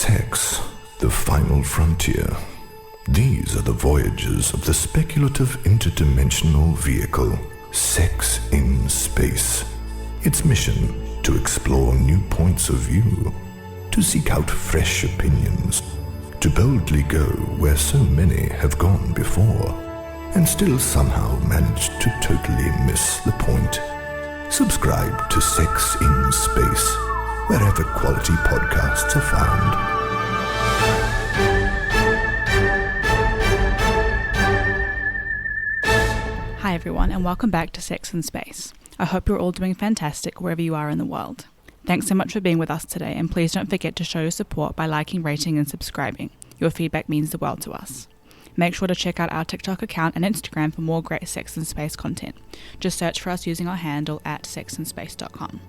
Sex, the final frontier. These are the voyages of the speculative interdimensional vehicle, Sex in Space. Its mission, to explore new points of view, to seek out fresh opinions, to boldly go where so many have gone before, and still somehow manage to totally miss the point. Subscribe to Sex in Space, wherever quality podcasts are found. Hi everyone, and welcome back to Sex in Space. I hope you're all doing fantastic wherever you are in the world. Thanks so much for being with us today, and please don't forget to show your support by liking, rating, and subscribing. Your feedback means the world to us. Make sure to check out our TikTok account and Instagram for more great Sex in Space content. Just search for us using our handle at sexinspace.com.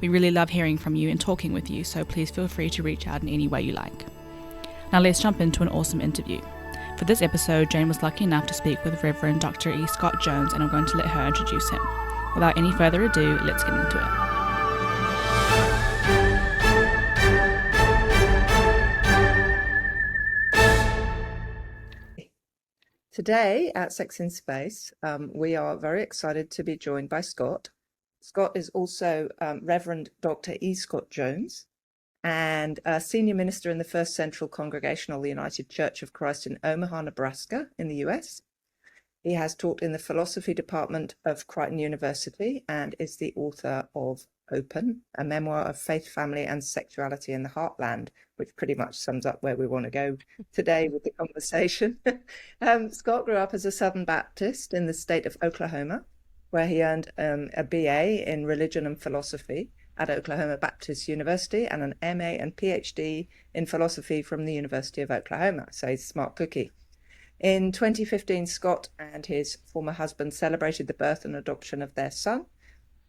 We really love hearing from you and talking with you, so please feel free to reach out in any way you like. Now let's jump into an awesome interview. For this episode, Jane was lucky enough to speak with Reverend Dr. E. Scott Jones, and I'm going to let her introduce him. Without any further ado, let's get into it. Today at Sex in Space, we are very excited to be joined by Scott. Scott is also Reverend Dr. E. Scott Jones, and a senior minister in the First Central Congregational, the United Church of Christ in Omaha, Nebraska, in the US. He has taught in the philosophy department of Creighton University and is the author of Open, a Memoir of Faith, Family, and Sexuality in the Heartland, which pretty much sums up where we want to go today with the conversation. Scott grew up as a Southern Baptist in the state of Oklahoma, where he earned a BA in religion and philosophy at Oklahoma Baptist University and an MA and Ph.D. in philosophy from the University of Oklahoma. So he's a smart cookie. In 2015, Scott and his former husband celebrated the birth and adoption of their son.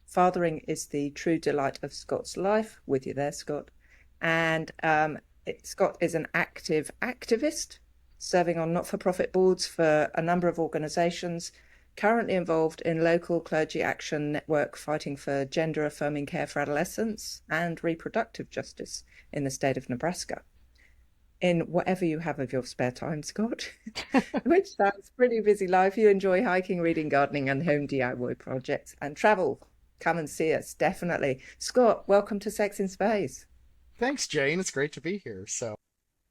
Fathering is the true delight of Scott's life. With you there, Scott. And Scott is an active activist, serving on not-for-profit boards for a number of organizations, currently involved in local clergy action network fighting for gender-affirming care for adolescents and reproductive justice in the state of Nebraska. In whatever you have of your spare time, Scott, which sounds pretty busy life, you enjoy hiking, reading, gardening, and home DIY projects and travel. Come and see us, definitely. Scott, welcome to Sex in Space. Thanks, Jane. It's great to be here. So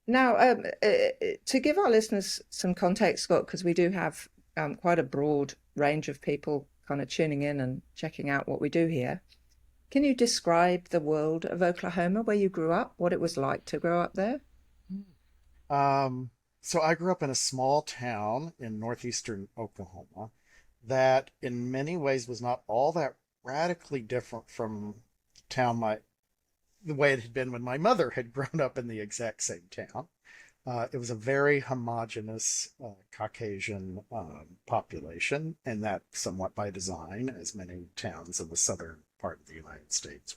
now, to give our listeners some context, Scott, because we do have quite a broad range of people kind of tuning in and checking out what we do here. Can you describe the world of Oklahoma, where you grew up, what it was like to grow up there? So I grew up in a small town in northeastern Oklahoma that in many ways was not all that radically different from the way it had been when my mother had grown up in the exact same town. It was a very homogeneous Caucasian population, and that somewhat by design, as many towns in the southern part of the United States.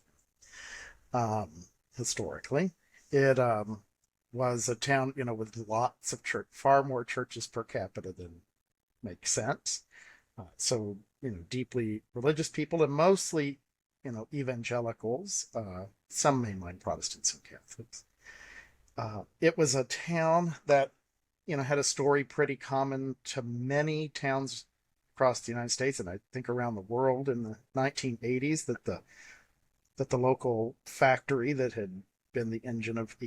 Historically, it was a town, with lots of far more churches per capita than makes sense. So, deeply religious people, and mostly, evangelicals, some mainline Protestants and Catholics. It was a town that, had a story pretty common to many towns across the United States, and I think around the world in the 1980s, that the local factory that had been the engine of the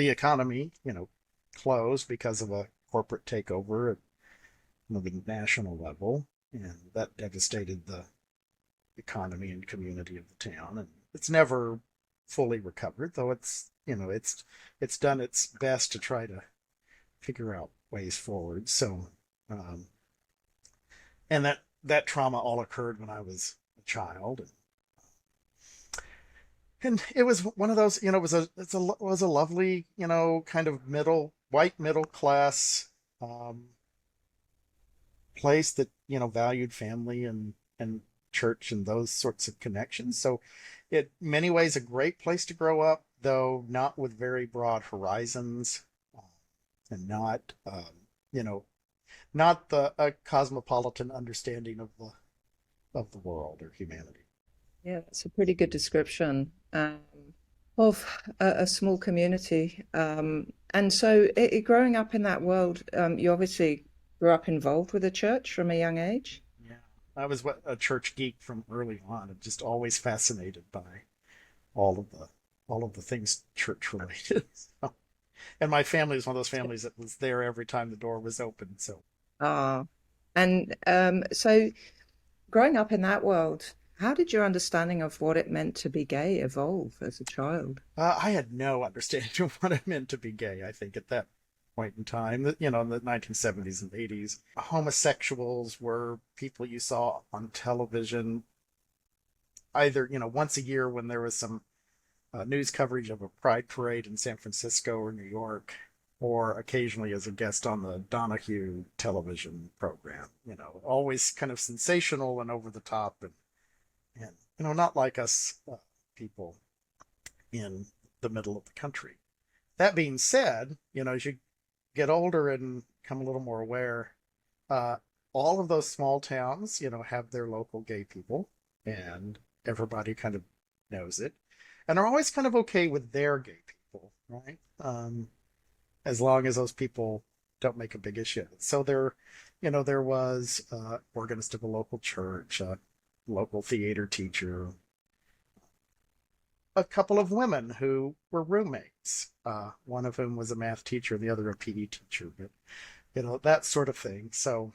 economy, closed because of a corporate takeover at the national level, and that devastated the economy and community of the town. And it's never fully recovered, though it's done its best to try to figure out ways forward. So, and that trauma all occurred when I was a child. And it was one of those, it was a lovely, kind of white middle class place that, valued family and church and those sorts of connections. So it, in many ways, a great place to grow up, though not with very broad horizons, and not, not a cosmopolitan understanding of the world or humanity. Yeah, that's a pretty good description. of a small community. And so growing up in that world, you obviously grew up involved with the church from a young age. Yeah. I was a church geek from early on, and just always fascinated by all of the all of the things church related. So, and my family is one of those families that was there every time the door was open. So Ah, and so growing up in that world, how did your understanding of what it meant to be gay evolve as a child? I had no understanding of what it meant to be gay. I think at that point in time, you know, in the 1970s and 80s, homosexuals were people you saw on television, either, you know, once a year when there was some news coverage of a pride parade in San Francisco or New York, or occasionally as a guest on the Donahue television program. You know, always kind of sensational and over the top, and you know, not like us people in the middle of the country. That being said, you know, as you get older and become a little more aware, uh, all of those small towns, you know, have their local gay people, and everybody kind of knows it, and are always kind of okay with their gay people, right? As long as those people don't make a big issue. So there, you know, there was organist of a local church, a local theater teacher, a couple of women who were roommates, one of whom was a math teacher, the other a PE teacher, but you know, that sort of thing. So,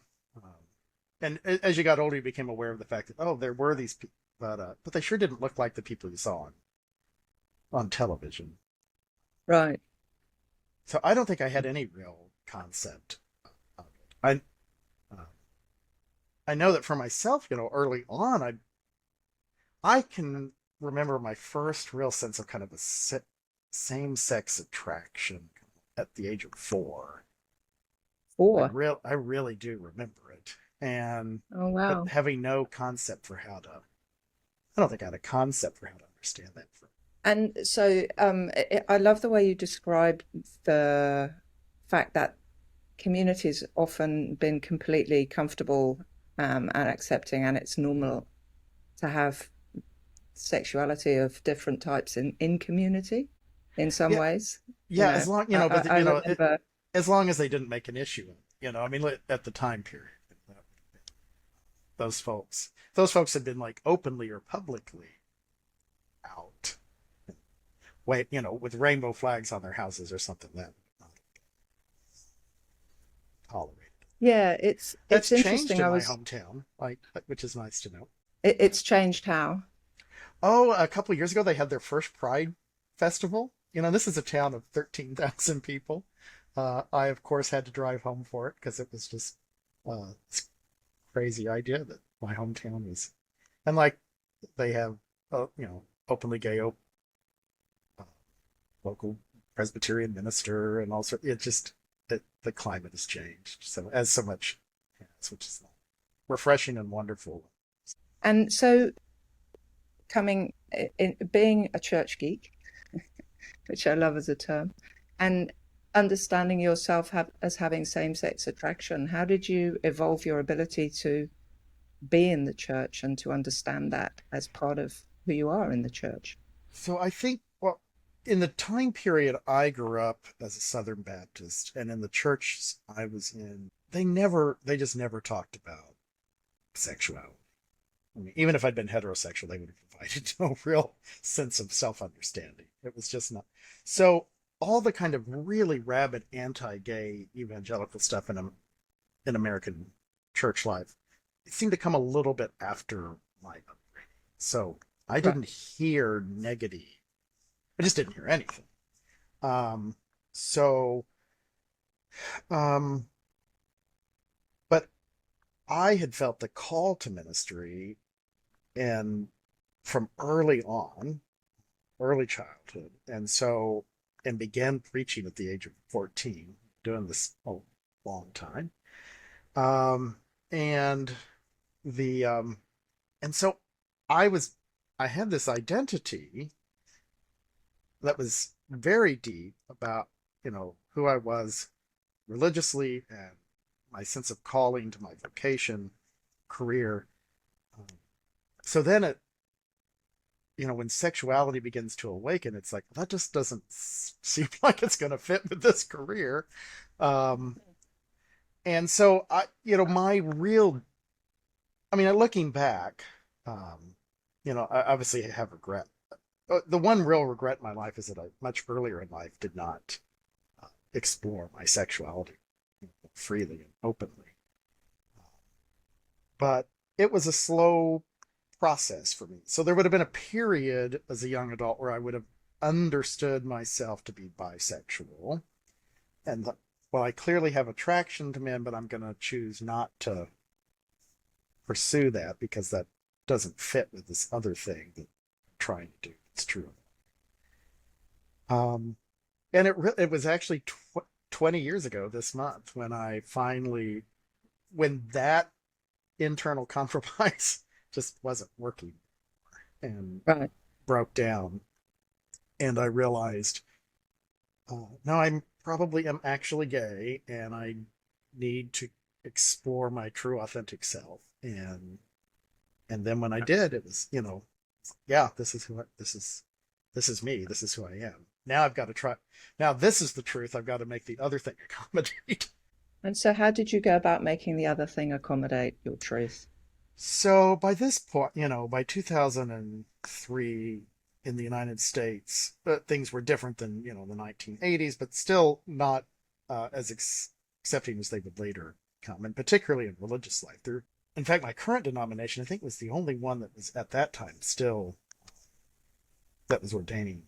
and as you got older, you became aware of the fact that, oh, there were these people, but they sure didn't look like the people you saw on television. Right. So I don't think I had any real concept of it. Uh, I know that for myself, you know, early on, I can remember my first real sense of kind of a same-sex attraction at the age of 4. Four. I really do remember it, and Oh, but wow. having no concept for how to, I don't think I had a concept for how to understand that. And so I love the way you describe the fact that communities often been completely comfortable and accepting, and it's normal to have sexuality of different types in community in some Yeah, ways. yeah, as long, you know, but I you know, remember, as long as they didn't make an issue of it, you know, I mean, at the time period, those folks had been like openly or publicly out, wait, you know, with rainbow flags on their houses or something that not tolerated. yeah, it's That's changed interesting. in my hometown, like, which is nice to know. It's changed how. Oh, a couple of years ago, they had their first Pride festival. You know, this is a town of 13,000 people. I, of course, had to drive home for it because it was just this crazy idea that my hometown was, and like they have, you know, openly gay, uh, local Presbyterian minister and all sorts. It just, the climate has changed. So, as so much has, which is refreshing and wonderful. And so coming being a church geek, which I love as a term, and understanding yourself as having same-sex attraction, how did you evolve your ability to be in the church and to understand that as part of who you are in the church? So I think, well, in the time period I grew up as a Southern Baptist, and in the churches I was in, they just never talked about sexuality. I mean, even if I'd been heterosexual, they would have provided no real sense of self-understanding. It was just not. So all the kind of really rabid anti-gay evangelical stuff in American church life, it seemed to come a little bit after my upbringing. So I Right. didn't hear negative. I just didn't hear anything. Um, so, um, but I had felt the call to ministry, and from early on, early childhood, and so, and began preaching at the age of 14, doing this a long time. Um, and the and so I was, I had this identity that was very deep about, you know, who I was religiously and my sense of calling to my vocation, career. Um, so then when sexuality begins to awaken, it's like, that just doesn't seem like it's going to fit with this career. Um, and so my real, looking back, I obviously have regret. The one real regret in my life is that I, much earlier in life, did not explore my sexuality freely and openly. But it was a slow process for me. So there would have been a period as a young adult where I would have understood myself to be bisexual. And well, I clearly have attraction to men, but I'm going to choose not to pursue that because that doesn't fit with this other thing that I'm trying to do. It's true. And it was actually 20 years ago this month when when that internal compromise just wasn't working and Right. broke down. And I realized, no, I'm probably am actually gay and I need to explore my true authentic self. And then when I did, it was, yeah, this is me. This is who I am. Now I've got to try. Now this is the truth. I've got to make the other thing accommodate. And so how did you go about making the other thing accommodate your truth? So by this point, by 2003 in the United States, things were different than, the 1980s, but still not as accepting as they would later come, and particularly in religious life. In fact, my current denomination, I think, was the only one that was at that time still that was ordaining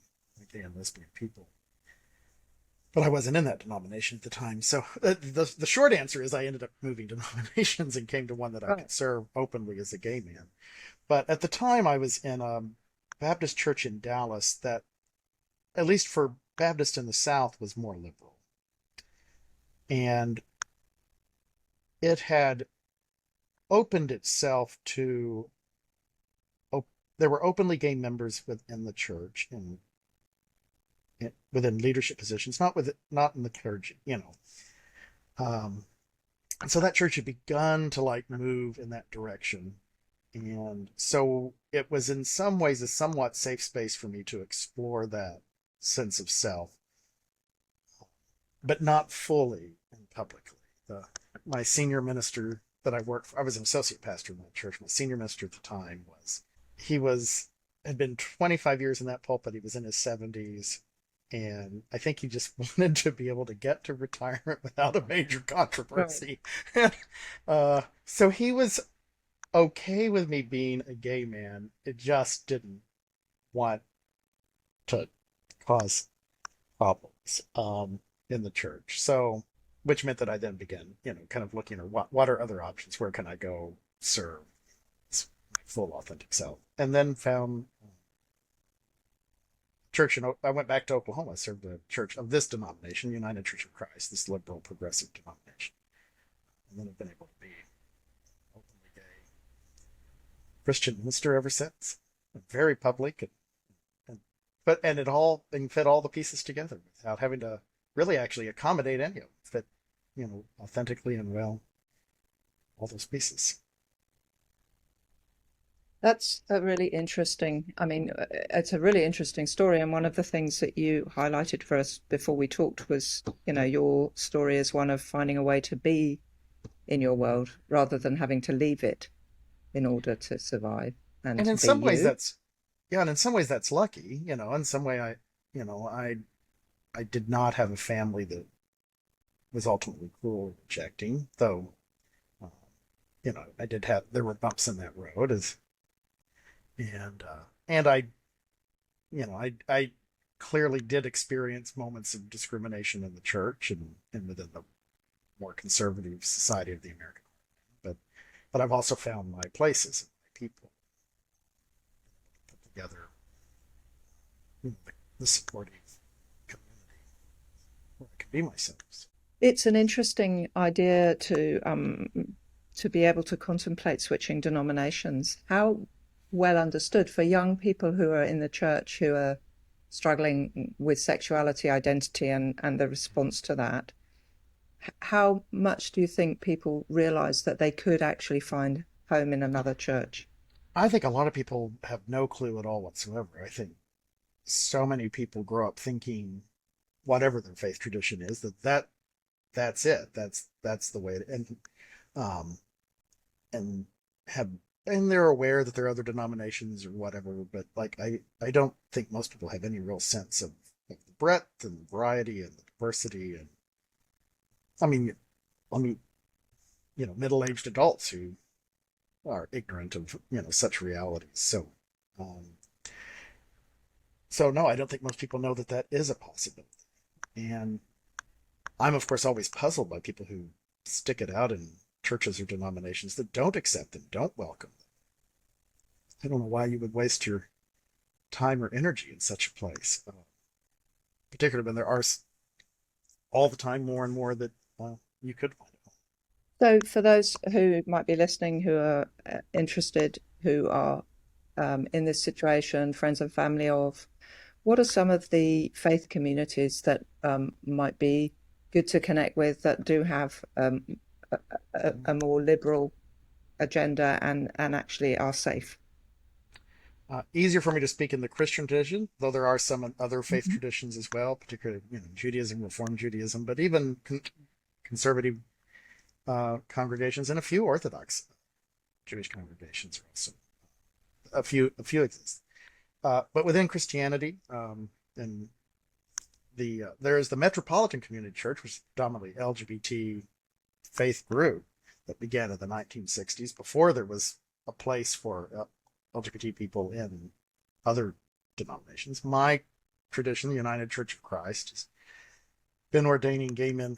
gay and lesbian people. But I wasn't in that denomination at the time. So the short answer is I ended up moving denominations and came to one that I could serve openly as a gay man. But at the time I was in a Baptist church in Dallas that, at least for Baptists in the South, was more liberal. And it had opened itself to, there were openly gay members within the church and within leadership positions, not in the clergy, and so that church had begun to move in that direction. And so it was in some ways a somewhat safe space for me to explore that sense of self, but not fully and publicly. My senior minister that I worked for, I was an associate pastor in that church. My senior minister at the time had been 25 years in that pulpit. He was in his 70s. And I think he just wanted to be able to get to retirement without a major controversy. Right. So he was okay with me being a gay man. It just didn't want to cause problems in the church. So, which meant that I then began, kind of looking at what are other options? Where can I go serve my full authentic self? And then found church, and I went back to Oklahoma, served the church of this denomination, United Church of Christ, this liberal progressive denomination. And then I've been able to be openly gay Christian minister ever since. Very public and fit all the pieces together without having to really actually accommodate any of them. Fit, authentically and well, all those pieces. That's a really interesting, it's a really interesting story. And one of the things that you highlighted for us before we talked was, your story is one of finding a way to be in your world rather than having to leave it in order to survive. And in some ways and in some ways that's lucky, in some way I did not have a family that was ultimately cruel or rejecting, though, there were bumps in that road and I clearly did experience moments of discrimination in the church and within the more conservative society of the American Heartland. But I've also found my places and my people, put together the supportive community where I can be myself. It's an interesting idea to be able to contemplate switching denominations. How well understood for young people who are in the church who are struggling with sexuality, identity, and the response to that. How much do you think people realize that they could actually find home in another church? I think a lot of people have no clue at all whatsoever. I think so many people grow up thinking whatever their faith tradition is, that's it. That's the way it, um and have and they're aware that there are other denominations or whatever, but like I don't think most people have any real sense of the breadth and the variety and the diversity. And I mean, middle-aged adults who are ignorant of such realities. Um so no, I don't think most people know that that is a possibility. And I'm of course always puzzled by people who stick it out in churches or denominations that don't accept them, don't welcome them. I don't know why you would waste your time or energy in such a place, particularly when there are all the time more and more that you could find a home. So, for those who might be listening, who are interested, who are in this situation, friends and family of, what are some of the faith communities that might be good to connect with that do have a more liberal agenda and actually are safe? Easier for me to speak in the Christian tradition, though there are some other faith Mhm. traditions as well, particularly Judaism, Reform Judaism, but even conservative congregations and a few Orthodox Jewish congregations are also a few exist. But within Christianity, and there's the Metropolitan Community Church, which is predominantly LGBT faith group that began in the 1960s, before there was a place for LGBT people in other denominations. My tradition, the United Church of Christ, has been ordaining gay men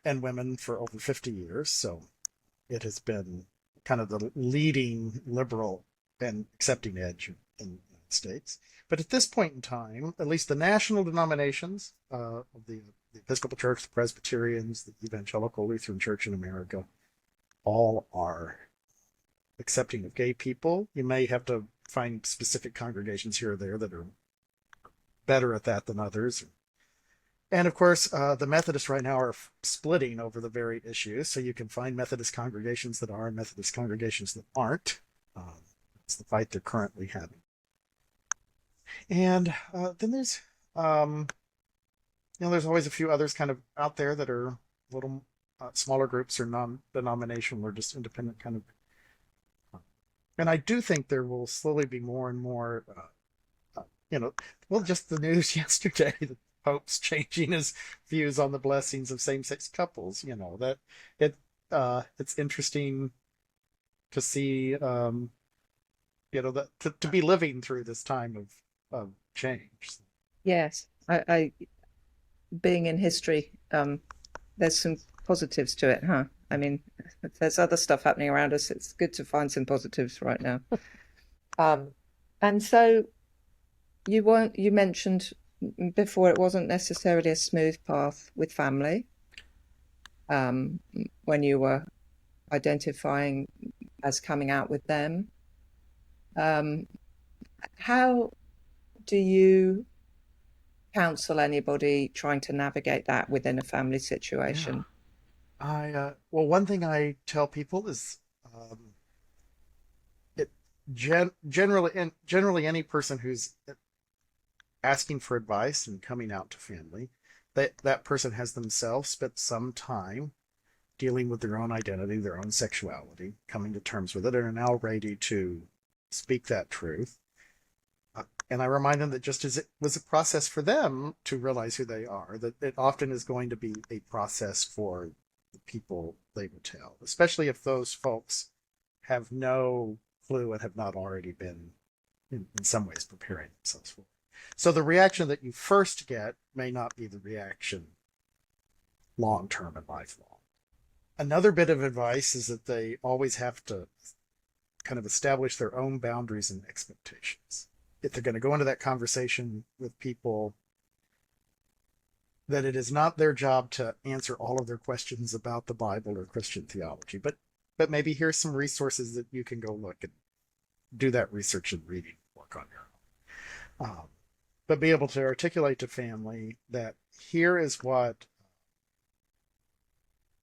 and women for over 50 years. So it has been kind of the leading liberal and accepting edge in the United States. But at this point in time, at least the national denominations of the Episcopal Church, the Presbyterians, the Evangelical Lutheran Church in America, all are accepting of gay people. You may have to find specific congregations here or there that are better at that than others. And of course, the Methodists right now are splitting over the very issue. So you can find Methodist congregations that are and Methodist congregations that aren't. It's the fight they're currently having. And then there's always a few others kind of out there that are little smaller groups or non-denominational or just independent kind of. And I do think there will slowly be more and more, just the news yesterday, the Pope's changing his views on the blessings of same-sex couples. That it's interesting to see, that to be living through this time of change. Yes, I being in history, there's some positives to it, huh? I mean, if there's other stuff happening around us, it's good to find some positives right now. And so you mentioned before it wasn't necessarily a smooth path with family when you were identifying as coming out with them. How do you counsel anybody trying to navigate that within a family situation? One thing I tell people is, it generally any person who's asking for advice and coming out to family, that person has themselves spent some time dealing with their own identity, their own sexuality, coming to terms with it, and are now ready to speak that truth. And I remind them that just as it was a process for them to realize who they are, that it often is going to be a process for the people they will tell, especially if those folks have no clue and have not already been, in some ways, preparing themselves for it. So the reaction that you first get may not be the reaction long-term and lifelong. Another bit of advice is that they always have to kind of establish their own boundaries and expectations. If they're going to go into that conversation with people, that it is not their job to answer all of their questions about the Bible or Christian theology, but maybe here's some resources that you can go look and do that research and reading work on your own. But be able to articulate to family that here is what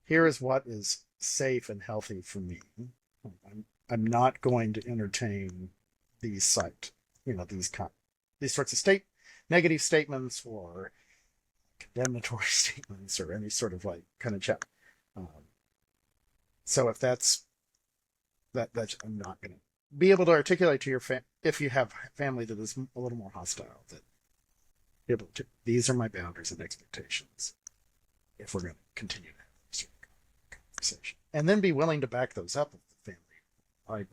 is safe and healthy for me. I'm not going to entertain these these sorts of negative statements or condemnatory statements or any sort of like kind of check. So if that's I'm not going to be able to articulate to your if you have family that is a little more hostile, that these are my boundaries and expectations if we're going to continue to have this conversation, and then be willing to back those up with the family.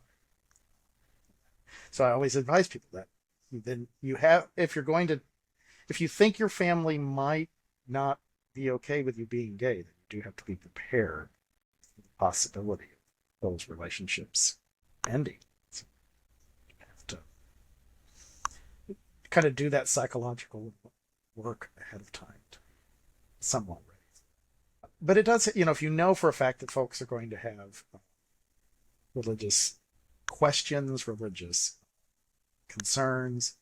So I always advise people that then if you think your family might not be okay with you being gay, then you do have to be prepared for the possibility of those relationships ending. So you have to kind of do that psychological work ahead of time to be somewhat ready. But it does, if you know for a fact that folks are going to have religious questions, religious concerns,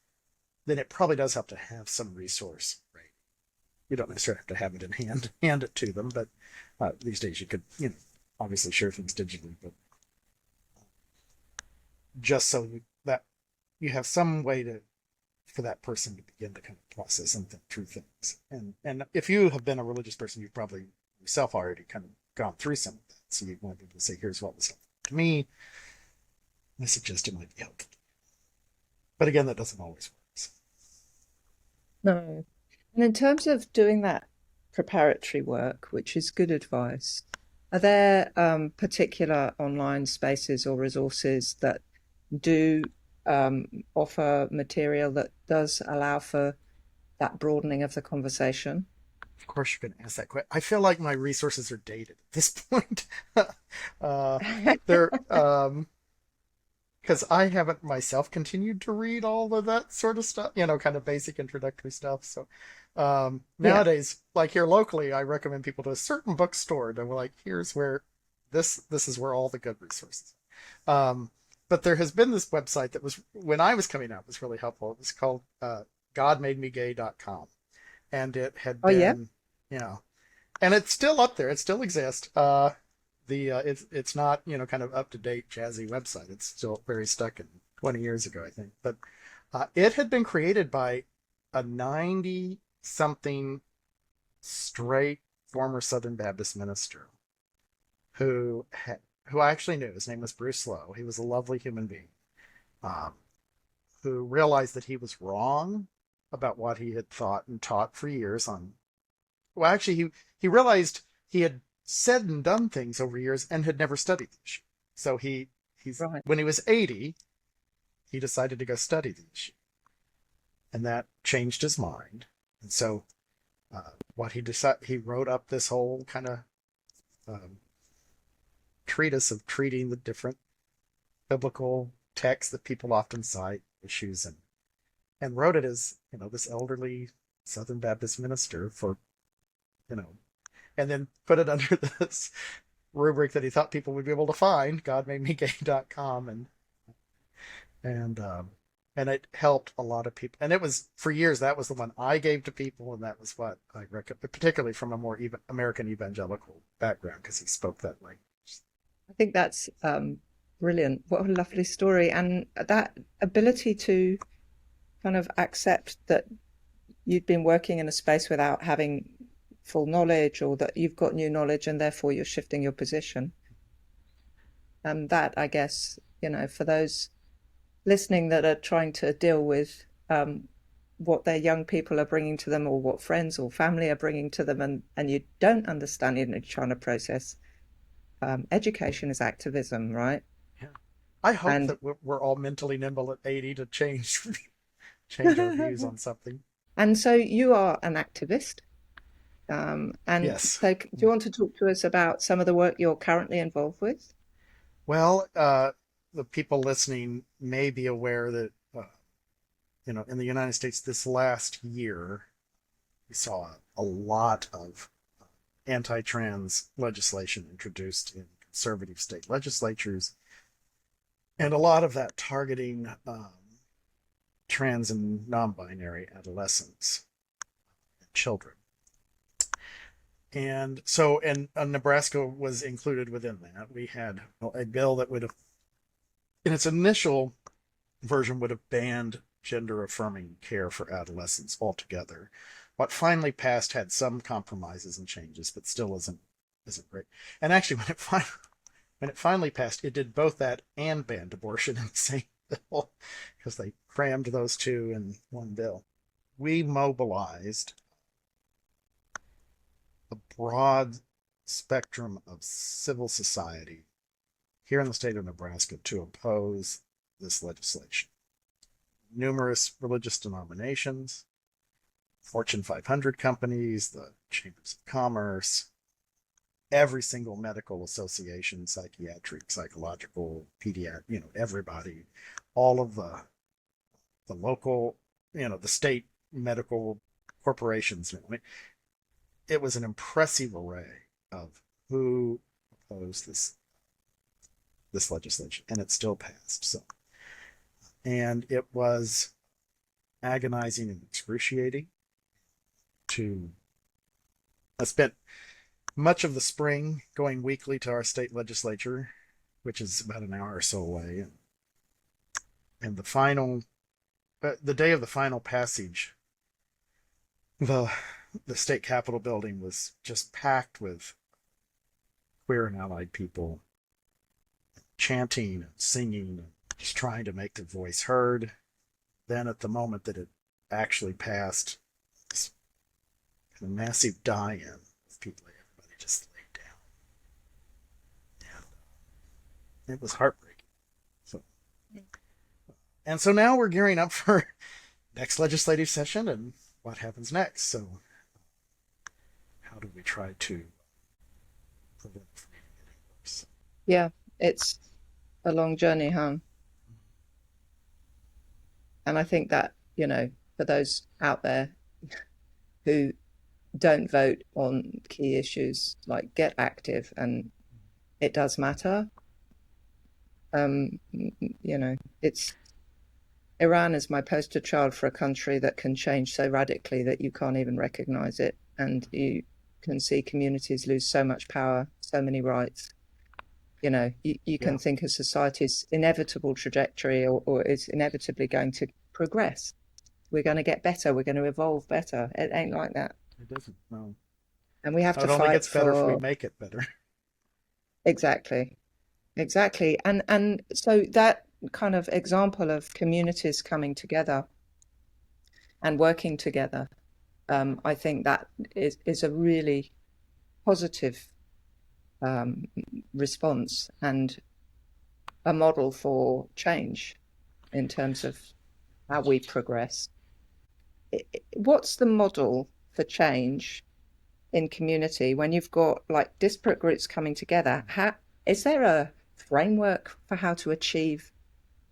then it probably does help to have some resource, right? You don't necessarily have to have it in hand it to them, but these days you could, obviously share things digitally, but just so that you have some way for that person to begin to kind of process and think through things. And if you have been a religious person, you've probably yourself already kind of gone through some of that. So you want people to say, here's what was helpful to me. I suggest it might be helpful. But again, that doesn't always work. So. No. And in terms of doing that preparatory work, which is good advice, are there particular online spaces or resources that do offer material that does allow for that broadening of the conversation? Of course, you can ask that question. I feel like my resources are dated at this point. They're because I haven't myself continued to read all of that sort of stuff, kind of basic introductory stuff. So nowadays, like here locally, I recommend people to a certain bookstore, and we're like, here's where this is where all the good resources are. But there has been this website that was, when I was coming out, was really helpful. It was called godmademegay.com. And it had been, and it's still up there. It still exists. It's not, kind of up to date, jazzy website. It's still very stuck in 20 years ago, I think. But it had been created by a 90-something straight former Southern Baptist minister who I actually knew. His name was Bruce Lowe. He was a lovely human being who realized that he was wrong about what he had thought and taught for years on. Well, actually, he realized he had said and done things over years and had never studied the issue. So he's right. When he was 80, he decided to go study the issue, and that changed his mind. And so, he wrote up this whole kind of treatise of treating the different biblical texts that people often cite issues, and wrote it as this elderly Southern Baptist minister for and then put it under this rubric that he thought people would be able to find, godmademegay.com, and it helped a lot of people. And it was, for years, that was the one I gave to people, and that was what I recommend, particularly from a more American evangelical background, because he spoke that language. I think that's brilliant. What a lovely story. And that ability to kind of accept that you've been working in a space without having full knowledge, or that you've got new knowledge and therefore you're shifting your position. And that, I guess, for those listening that are trying to deal with what their young people are bringing to them, or what friends or family are bringing to them, and you don't understand it and you're trying to process. Education is activism, right? Yeah. I hope that we're all mentally nimble at 80 to change our views on something. And so you are an activist. And yes. So do you want to talk to us about some of the work you're currently involved with? Well, the people listening may be aware that, in the United States this last year, we saw a lot of anti-trans legislation introduced in conservative state legislatures, and a lot of that targeting trans and non-binary adolescents and children. And so, Nebraska was included within that. We had a bill that would have, in its initial version would have banned gender-affirming care for adolescents altogether. What finally passed had some compromises and changes, but still isn't great. And actually, when it finally passed, it did both that and banned abortion in the same bill because they crammed those two in one bill. We mobilized a broad spectrum of civil society here in the state of Nebraska to oppose this legislation. Numerous religious denominations, Fortune 500 companies, the chambers of commerce, every single medical association, psychiatric, psychological, pediatric, everybody, all of the local, the state medical corporations. It was an impressive array of who opposed this legislation, and it still passed. So, and it was agonizing and excruciating. I spent much of the spring going weekly to our state legislature, which is about an hour or so away, and the day of the final passage, the state capitol building was just packed with queer and allied people chanting and singing and just trying to make their voice heard. Then at the moment that it actually passed, this kind of massive die-in of people, everybody just laid down. And it was heartbreaking. And so now we're gearing up for next legislative session and what happens next. So how do we try to prevent it from getting worse? Yeah, it's a long journey, huh? And I think that, for those out there who don't vote on key issues, like, get active, and it does matter. It's Iran is my poster child for a country that can change so radically that you can't even recognize it. And you can see communities lose so much power, so many rights. You can think of society's inevitable trajectory or is inevitably going to progress. We're going to get better. We're going to evolve better. It ain't like that. It doesn't, no. And we have to It only fight gets better if for... we make it better. Exactly. And so that kind of example of communities coming together and working together, I think that is a really positive response and a model for change in terms of how we progress. What's the model for change in community when you've got like disparate groups coming together? Is there a framework for how to achieve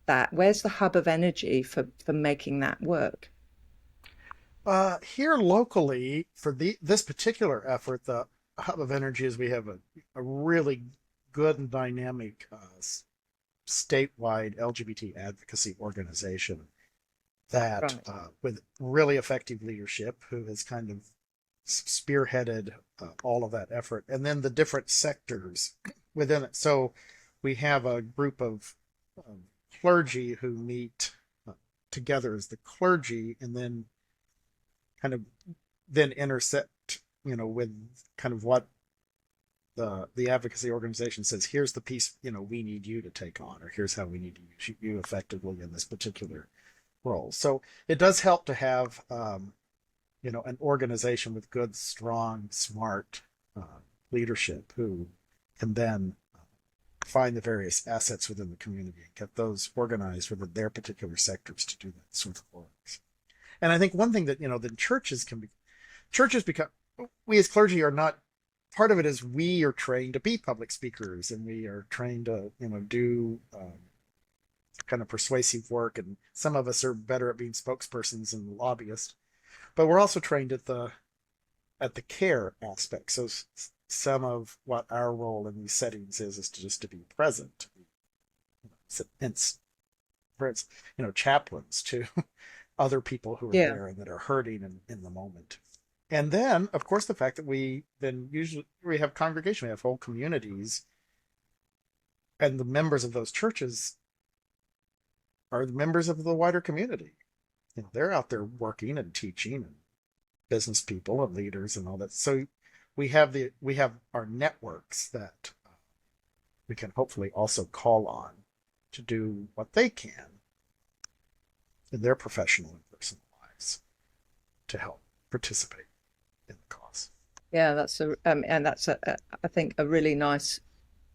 that? Where's the hub of energy for making that work? Here locally, for this particular effort, the hub of energy is we have a really good and dynamic statewide LGBT advocacy organization that, Right. with really effective leadership, who has kind of spearheaded all of that effort, and then the different sectors within it. So we have a group of clergy who meet together as the clergy, and then kind of intersect, with kind of what the advocacy organization says. Here's the piece, we need you to take on, or here's how we need to use you effectively in this particular role. So it does help to have, an organization with good, strong, smart leadership who can then find the various assets within the community and get those organized within their particular sectors to do that sort of work. And I think one thing that, that churches become, we as clergy are not, part of it is we are trained to be public speakers, and we are trained to, do kind of persuasive work. And some of us are better at being spokespersons and lobbyists, but we're also trained at the care aspect. So some of what our role in these settings is to be present, hence, for instance, chaplains to other people who are there and that are hurting in the moment. And then, of course, the fact that we have congregation, we have whole communities, and the members of those churches are the members of the wider community. They're out there working and teaching, and business people and leaders and all that. So we have our networks that we can hopefully also call on to do what they can in their professional and personal lives to help participate in the cause. Yeah, that's I think a really nice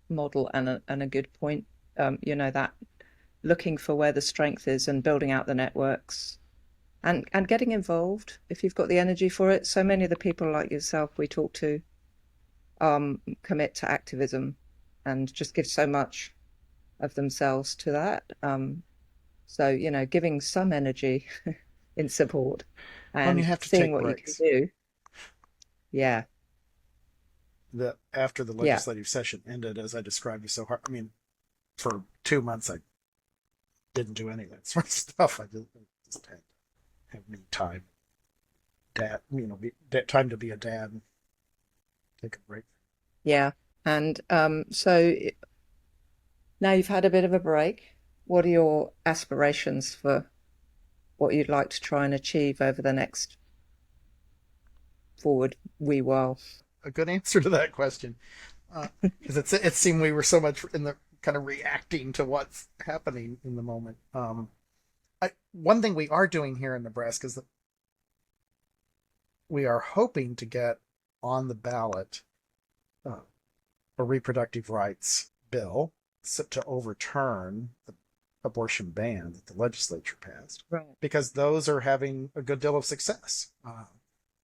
model and a good point. That looking for where the strength is and building out the networks and getting involved if you've got the energy for it. So many of the people like yourself we talk to commit to activism and just give so much of themselves to that. So, giving some energy in support And you and have to seeing take what breaks. you can do. Yeah. After the legislative session ended, as I described, it so hard. I mean, for 2 months, I didn't do any of that sort of stuff. I just had to have me time, time to be a dad, take a break. Yeah. And so now you've had a bit of a break. What are your aspirations for what you'd like to try and achieve over the next forward wee while? A good answer to that question, because it seemed we were so much in the kind of reacting to what's happening in the moment. One thing we are doing here in Nebraska is that we are hoping to get on the ballot a reproductive rights bill to overturn the abortion ban that the legislature passed, Right. because those are having a good deal of success,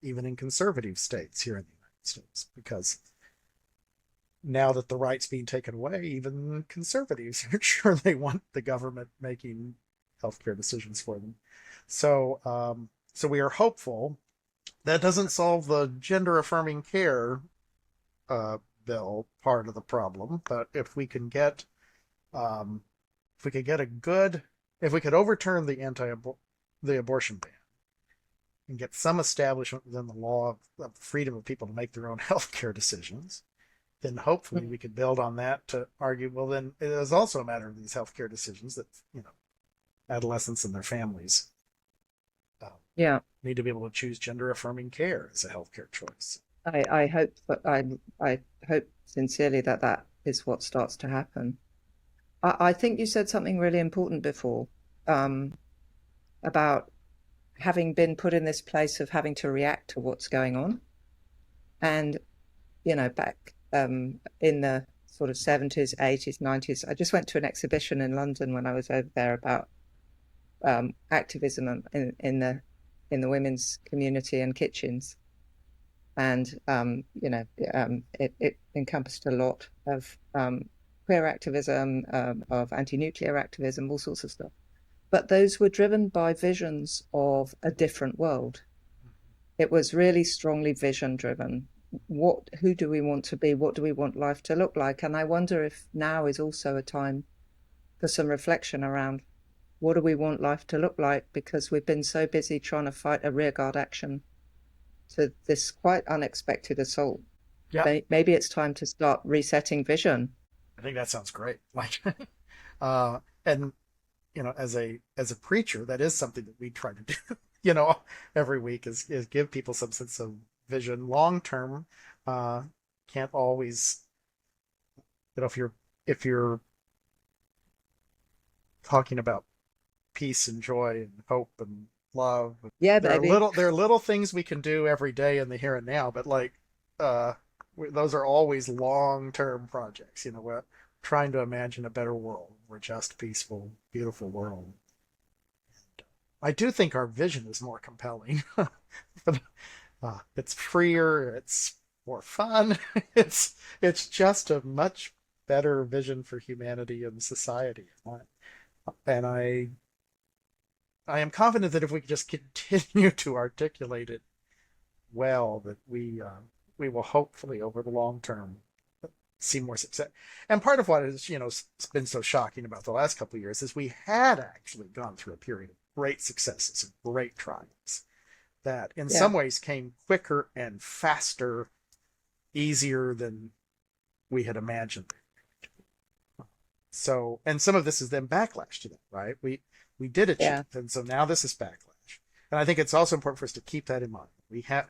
even in conservative states here in the United States, because now that the right's being taken away, even conservatives aren't sure they want the government making healthcare decisions for them. So we are hopeful. That doesn't solve the gender-affirming care bill part of the problem, but if we could overturn the abortion ban and get some establishment within the law of freedom of people to make their own healthcare decisions, then hopefully we could build on that to argue, well, then it is also a matter of these healthcare decisions that adolescents and their families need to be able to choose gender-affirming care as a healthcare choice. I hope sincerely that is what starts to happen. I think you said something really important before, about having been put in this place of having to react to what's going on. And, back in the sort of 70s, 80s, 90s, I just went to an exhibition in London when I was over there about activism in the women's community and kitchens. And, it encompassed a lot of queer activism, of anti-nuclear activism, all sorts of stuff. But those were driven by visions of a different world. It was really strongly vision driven. Who do we want to be? What do we want life to look like? And I wonder if now is also a time for some reflection around what do we want life to look like? Because we've been so busy trying to fight a rearguard action to this quite unexpected assault. Yeah. Maybe it's time to start resetting vision. I think that sounds great. And as a preacher, that is something that we try to do, every week is give people some sense of vision. Long term, can't always, if you're talking about peace and joy and hope and love. Yeah, there baby. are little things we can do every day in the here and now, but those are always long-term projects. We're trying to imagine a better world, more just, peaceful, beautiful world. I do think our vision is more compelling. It's freer, it's more fun. It's just a much better vision for humanity and society. And I am confident that if we just continue to articulate it well, that we will hopefully, over the long term, see more success. And part of what has been so shocking about the last couple of years is we had actually gone through a period of great successes and great triumphs that in some ways came quicker and faster, easier than we had imagined. So, and some of this is then backlash to that, right? We did achieve. Yeah. And so now this is backlash. And I think it's also important for us to keep that in mind. We have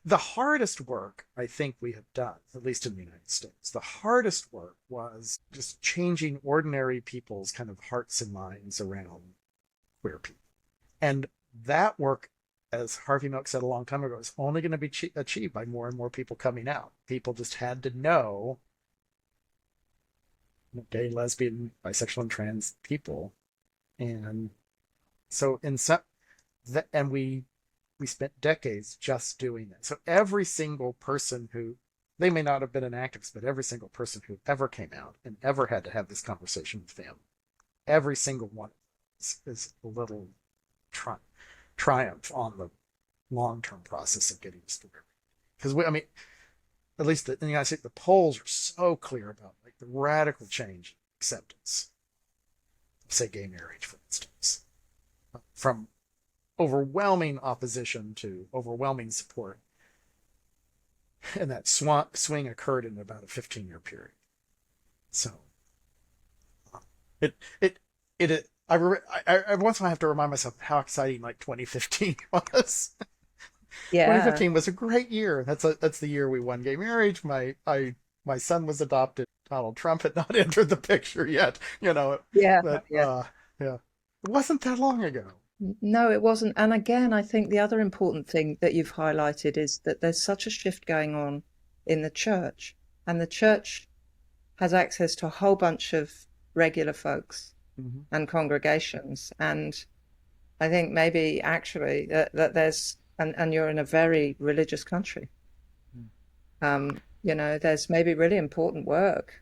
the hardest work I think we have done, at least in the United States. The hardest work was just changing ordinary people's kind of hearts and minds around queer people. And that work, as Harvey Milk said a long time ago, is only going to be achieved by more and more people coming out. People just had to know gay, lesbian, bisexual, and trans people. And so we spent decades just doing that. So every single person who, they may not have been an activist, but every single person who ever came out and ever had to have this conversation with them, every single one is a little triumph on the long-term process of getting us to where. Because at least in the United States, the polls are so clear about like the radical change in acceptance of, say, gay marriage, for instance, from overwhelming opposition to overwhelming support. And that swing occurred in about a 15-year period. So I once I have to remind myself how exciting like 2015 was. Yeah. 2015 was a great year. That's the year we won gay marriage. My son was adopted. Donald Trump had not entered the picture yet. Yeah. But, Yeah. It wasn't that long ago. No, it wasn't. And again, I think the other important thing that you've highlighted is that there's such a shift going on in the church, and the church has access to a whole bunch of regular folks and congregations. And I think maybe actually that there's, and you're in a very religious country, there's maybe really important work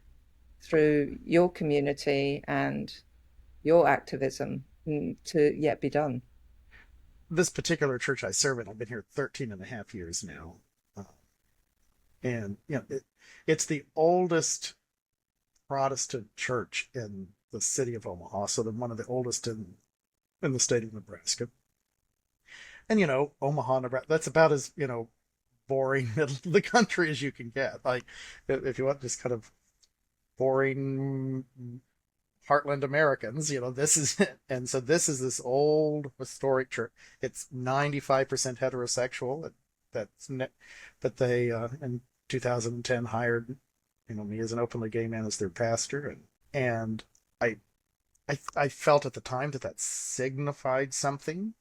through your community and your activism to yet be done. This particular church I serve in, I've been here 13 and a half years now. And it's the oldest Protestant church in the city of Omaha, so one of the oldest in the state of Nebraska. And Omaha, Nebraska, that's about as boring middle of the country as you can get. Like, if you want just kind of boring Heartland Americans, this is it. And so this is this old historic church. It's 95% heterosexual. But they in 2010 hired me as an openly gay man as their pastor, and I felt at the time that signified something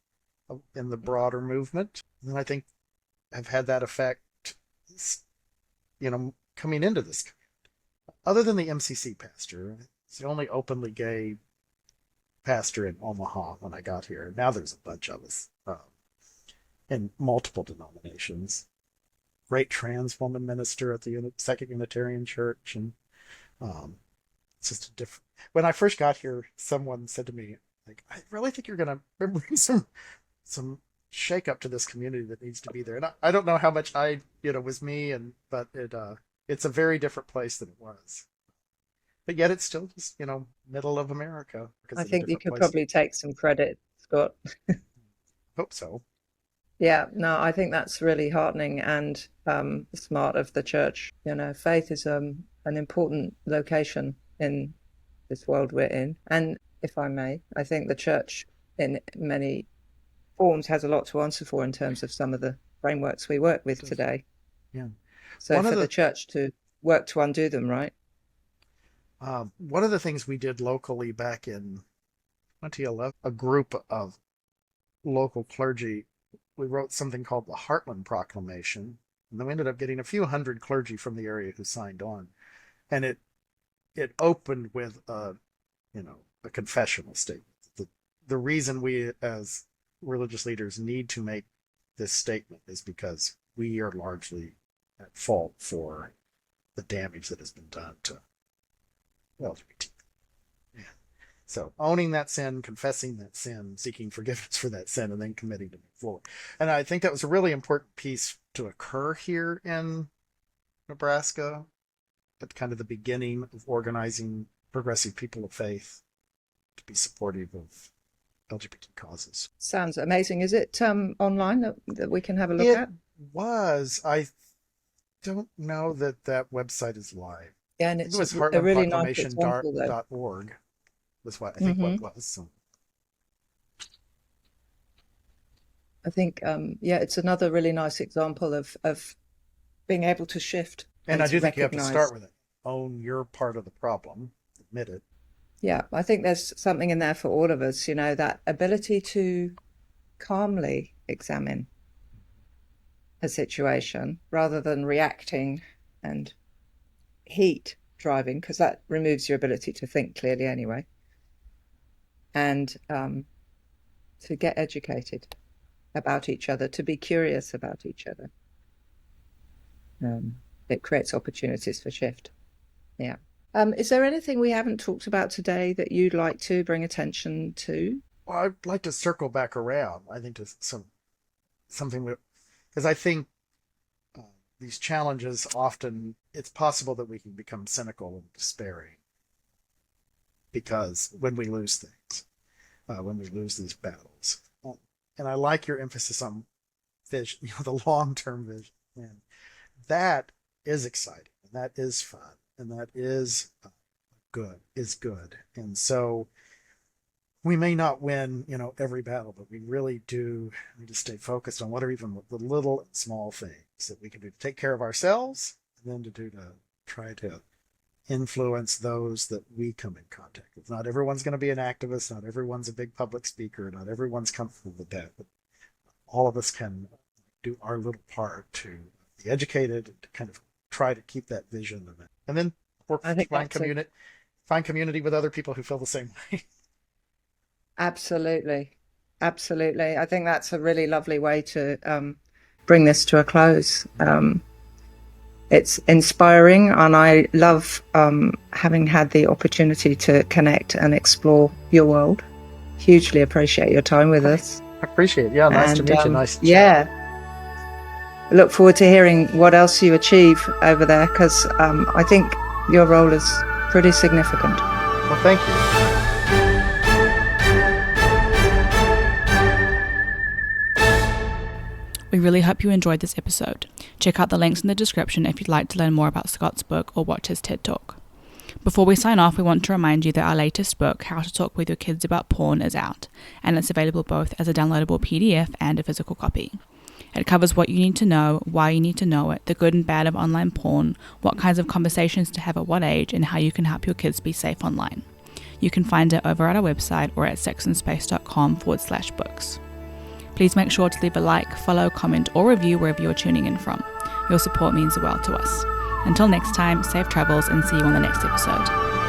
in the broader movement, and I think I've had that effect coming into this community. Other than the MCC pastor, it's the only openly gay pastor in Omaha when I got here. Now there's a bunch of us in multiple denominations. Great trans woman minister at the Second Unitarian Church, and it's just a different. When I first got here, someone said to me, like, "I really think you're going to bring some shake up to this community that needs to be there." And I don't know how much was me, but it's a very different place than it was. But yet it's still just, middle of America. I think you could probably take some credit, Scott. Hope so. Yeah, no, I think that's really heartening and smart of the church. Faith is an important location in this world we're in. And if I may, I think the church in many forms has a lot to answer for in terms of some of the frameworks we work with today. Yeah. So for the church to work to undo them, right? One of the things we did locally back in 2011, a group of local clergy, we wrote something called the Heartland Proclamation, and then we ended up getting a few hundred clergy from the area who signed on, and it opened with a confessional statement. The reason we as religious leaders need to make this statement is because we are largely at fault for the damage that has been done to LGBT. Yeah. So owning that sin, confessing that sin, seeking forgiveness for that sin, and then committing to move forward. And I think that was a really important piece to occur here in Nebraska at kind of the beginning of organizing progressive people of faith to be supportive of LGBT causes. Sounds amazing. Is it online that we can have a look at? It was. I don't know that website is live. Yeah, and it's it was a really nice example, heartlandproclamation.org. was what I think what it was. So. I think, it's another really nice example of being able to shift. And I do think you have to recognize. start with it. Own your part of the problem. Admit it. Yeah, I think there's something in there for all of us, that ability to calmly examine a situation rather than reacting and heat driving, because that removes your ability to think clearly anyway. And to get educated about each other, to be curious about each other. It creates opportunities for shift. Yeah. Is there anything we haven't talked about today that you'd like to bring attention to? Well, I'd like to circle back around, I think, to something because I think these challenges often, it's possible that we can become cynical and despairing because when we lose things, when we lose these battles. And I like your emphasis on vision, the long-term vision. And that is exciting, and that is fun, and that is good. And so we may not win, every battle, but we really do need to stay focused on what are even the little and small things that we can do to take care of ourselves, and then to try to influence those that we come in contact with. Not everyone's going to be an activist. Not everyone's a big public speaker. Not everyone's comfortable with that. But all of us can do our little part to be educated and to kind of try to keep that vision. And then find community with other people who feel the same way. Absolutely. I think that's a really lovely way to bring this to a close. It's inspiring, and I love having had the opportunity to connect and explore your world. Hugely appreciate your time with us. I appreciate it. Yeah, nice to meet you. Nice to chat. Yeah. I look forward to hearing what else you achieve over there, because I think your role is pretty significant. Well, thank you. We really hope you enjoyed this episode. Check out the links in the description if you'd like to learn more about Scott's book or watch his TED Talk. Before we sign off, we want to remind you that our latest book, How to Talk with Your Kids About Porn, is out, and it's available both as a downloadable PDF and a physical copy. It covers what you need to know, why you need to know it, the good and bad of online porn, what kinds of conversations to have at what age, and how you can help your kids be safe online. You can find it over at our website or at sexandspace.com/books. Please make sure to leave a like, follow, comment, or review wherever you're tuning in from. Your support means the world to us. Until next time, safe travels and see you on the next episode.